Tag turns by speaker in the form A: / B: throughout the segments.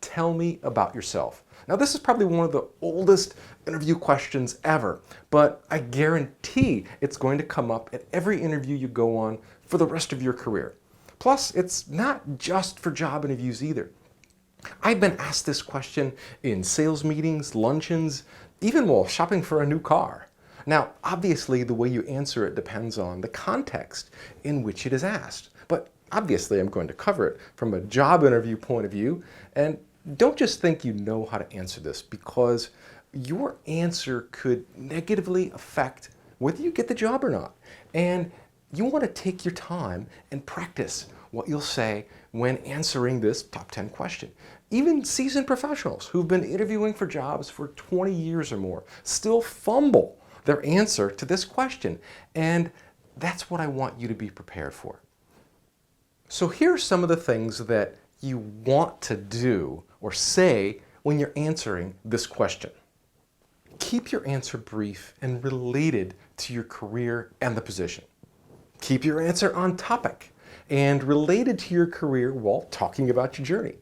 A: tell me about yourself. Now, this is probably one of the oldest interview questions ever, but I guarantee it's going to come up at every interview you go on for the rest of your career. Plus, it's not just for job interviews either. I've been asked this question in sales meetings, luncheons, even while shopping for a new car. Now, obviously, the way you answer it depends on the context in which it is asked. But obviously, I'm going to cover it from a job interview point of view. And don't just think you know how to answer this, because your answer could negatively affect whether you get the job or not. And you want to take your time and practice what you'll say when answering this top 10 question. Even seasoned professionals who've been interviewing for jobs for 20 years or more still fumble their answer to this question. And that's what I want you to be prepared for. So here are some of the things that you want to do or say when you're answering this question. Keep your answer brief and related to your career and the position. Keep your answer on topic and related to your career while talking about your journey.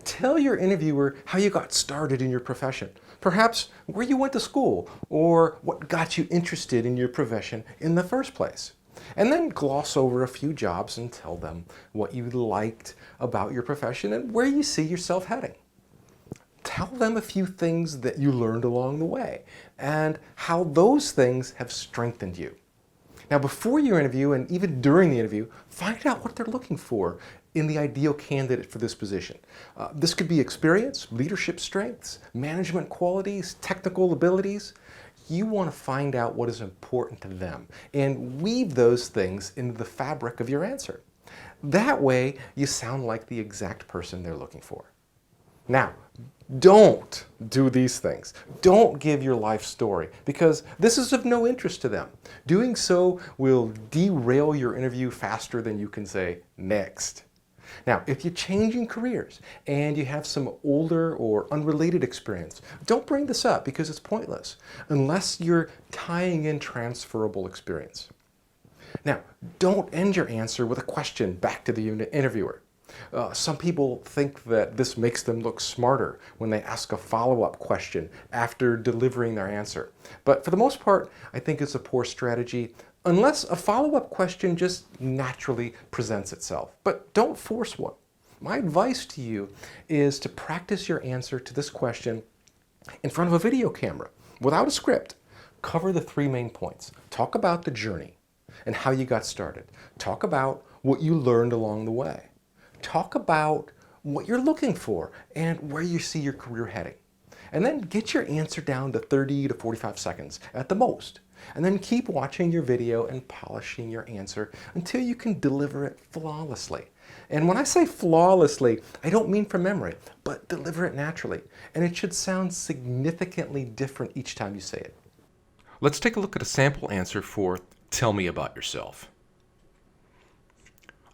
A: Tell your interviewer how you got started in your profession, perhaps where you went to school or what got you interested in your profession in the first place. And then gloss over a few jobs and tell them what you liked about your profession and where you see yourself heading. Tell them a few things that you learned along the way and how those things have strengthened you. Now, before your interview and even during the interview, find out what they're looking for in the ideal candidate for this position. This could be experience, leadership strengths, management qualities, technical abilities. You want to find out what is important to them and weave those things into the fabric of your answer. That way, you sound like the exact person they're looking for. Now, don't do these things. Don't give your life story, because this is of no interest to them. Doing so will derail your interview faster than you can say next. Now, if you're changing careers and you have some older or unrelated experience, don't bring this up because it's pointless unless you're tying in transferable experience. Now, don't end your answer with a question back to the interviewer. Some people think that this makes them look smarter when they ask a follow-up question after delivering their answer. But for the most part, I think it's a poor strategy unless a follow-up question just naturally presents itself. But don't force one. My advice to you is to practice your answer to this question in front of a video camera without a script. Cover the 3 main points. Talk about the journey and how you got started. Talk about what you learned along the way. Talk about what you're looking for and where you see your career heading. And then get your answer down to 30 to 45 seconds at the most. And then keep watching your video and polishing your answer until you can deliver it flawlessly. And when I say flawlessly, I don't mean from memory, but deliver it naturally. And it should sound significantly different each time you say it. Let's take a look at a sample answer for "Tell me about yourself."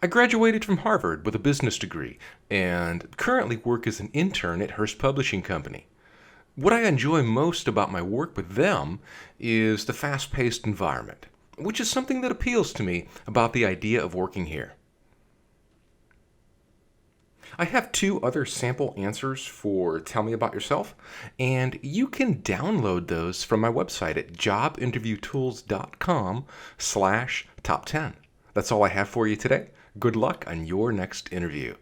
A: I graduated from Harvard with a business degree and currently work as an intern at Hearst Publishing Company. What I enjoy most about my work with them is the fast-paced environment, which is something that appeals to me about the idea of working here. I have 2 other sample answers for "Tell me about yourself," and you can download those from my website at jobinterviewtools.com/top10. That's all I have for you today. Good luck on your next interview.